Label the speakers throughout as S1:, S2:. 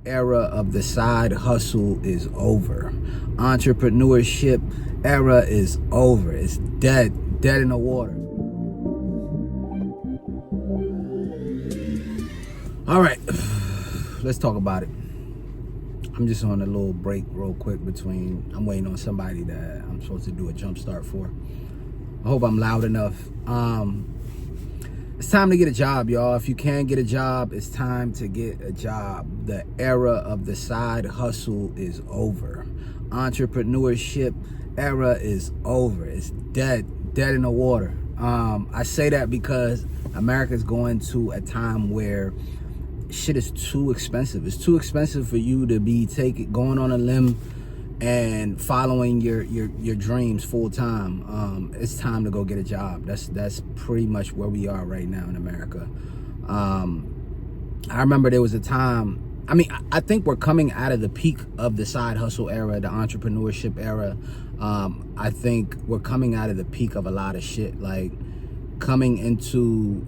S1: era of the side hustle is over. Entrepreneurship era is over. It's dead in the water. All right, let's talk about it. I'm just on a little break real quick between, I'm waiting on somebody that I'm supposed to do a jump start for. I hope I'm loud enough. It's time to get a job, y'all. If you can't get a job, it's time to get a job. The era of the side hustle is over. Entrepreneurship era is over. It's dead in the water. I say that because America's going to a time where shit is too expensive. It's too expensive for you to be going on a limb and following your dreams full time. It's time to go get a job. That's pretty much where we are right now in America. I remember there was a time, I think we're coming out of the peak of the side hustle era, the entrepreneurship era. I think we're coming out of the peak of a lot of shit, like coming into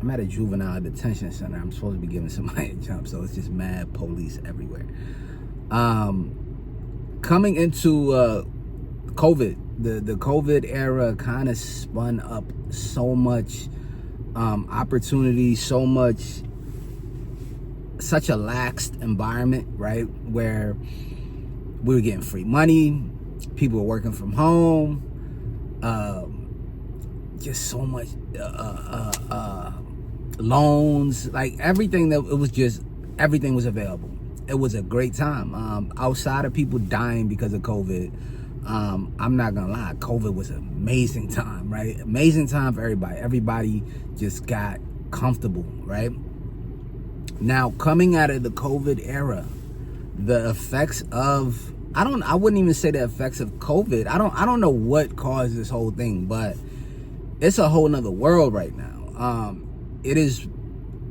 S1: I'm at a juvenile detention center. I'm supposed to be giving somebody a jump, so it's just mad police everywhere. Coming into COVID, the COVID era kind of spun up so much opportunity, such a laxed environment, right? Where we were getting free money, people were working from home, just so much loans, like everything everything was available. It was a great time. Outside of people dying because of COVID, I'm not gonna lie, COVID was an amazing time, right? Amazing time for everybody. Everybody just got comfortable, right? Now, coming out of the COVID era, the effects of, I wouldn't even say the effects of COVID. I don't know what caused this whole thing, but it's a whole nother world right now. It is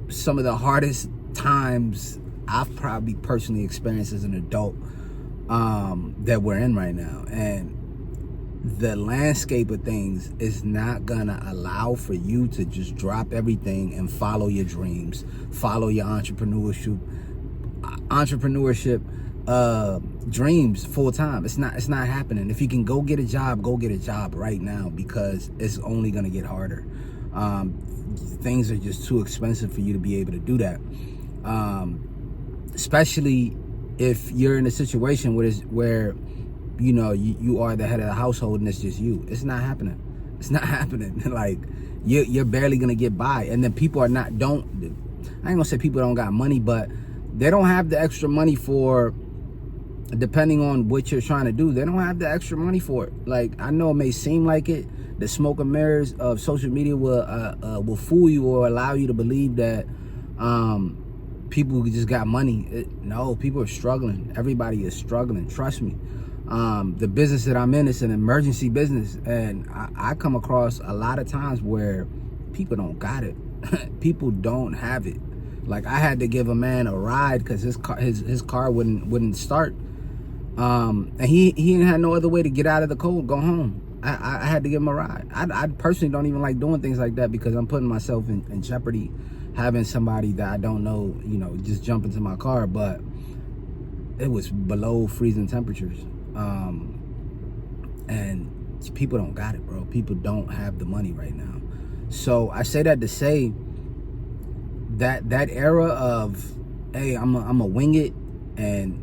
S1: some of the hardest times I've probably personally experienced as an adult that we're in right now. And the landscape of things is not gonna allow for you to just drop everything and follow your dreams, follow your entrepreneurship dreams full time. It's not happening. If you can go get a job right now, because it's only gonna get harder. Things are just too expensive for you to be able to do that. Especially if you're in a situation where you are the head of the household and it's just you. It's not happening. Like you're barely gonna get by. And then people I ain't gonna say people don't got money, but they don't have the extra money for, depending on what you're trying to do, they don't have the extra money for it. Like, I know it may seem like it, the smoke and mirrors of social media will fool you or allow you to believe that people just got money. No, people are struggling. Everybody is struggling. Trust me. The business that I'm in is an emergency business, and I come across a lot of times where people don't got it. People don't have it. Like, I had to give a man a ride because his car wouldn't start, and he didn't have no other way to get out of the cold, go home. I had to give him a ride. I personally don't even like doing things like that because I'm putting myself in jeopardy, having somebody that I don't know, just jump into my car. But it was below freezing temperatures, and people don't got it, bro. People don't have the money right now. So I say that to say that era of, hey, I'm a wing it and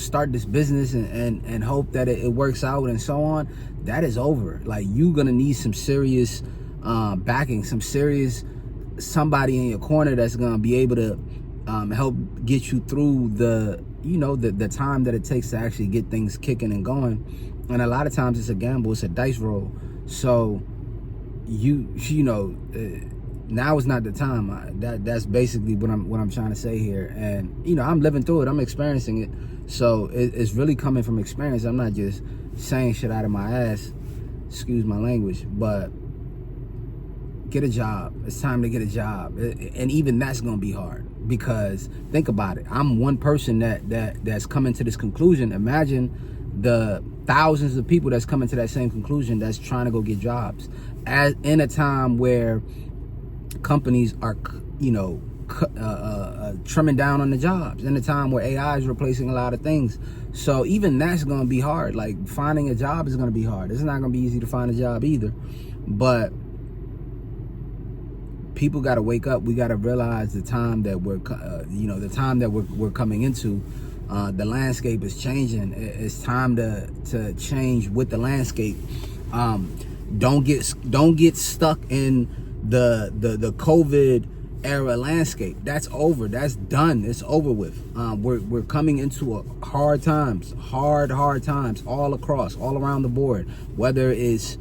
S1: start this business and hope that it works out and so on, that is over. Like, you're gonna need some serious backing, somebody in your corner that's gonna be able to help get you through the time that it takes to actually get things kicking and going. And a lot of times it's a gamble, it's a dice roll. So now is not the time. That's basically what I'm trying to say here. And I'm living through it. I'm experiencing it. So it's really coming from experience. I'm not just saying shit out of my ass. Excuse my language, but get a job. It's time to get a job. And even that's gonna be hard, because think about it. I'm one person that's coming to this conclusion. Imagine the thousands of people that's coming to that same conclusion, that's trying to go get jobs in a time where companies are trimming down on the jobs in a time where AI is replacing a lot of things. So even that's going to be hard. Like finding a job is going to be hard. It's not going to be easy to find a job either. But people got to wake up. We got to realize the time that we're, the time that we're coming into. The landscape is changing. It's time to change with the landscape. Don't get stuck in the COVID era landscape. That's over. That's done. It's over with. We're coming into hard times all across, all around the board. Whether it's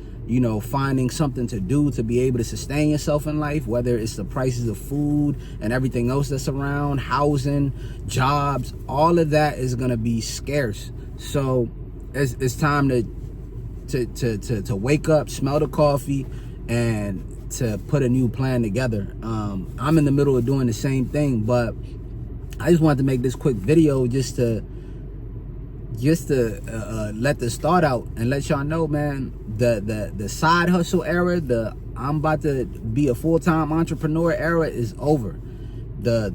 S1: finding something to do to be able to sustain yourself in life, whether it's the prices of food and everything else that's around, housing, jobs, all of that is gonna be scarce. So it's time to wake up, smell the coffee, and to put a new plan together. I'm in the middle of doing the same thing, but I just wanted to make this quick video just to let this start out and let y'all know, man, the side hustle era, I'm about to be a full-time entrepreneur era is over. The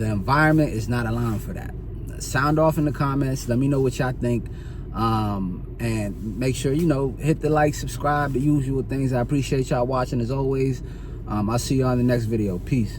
S1: environment is not allowing for that. Sound off in the comments. Let me know what y'all think. And make sure, hit the like, subscribe, the usual things. I appreciate y'all watching as always. I'll see you on the next video. Peace.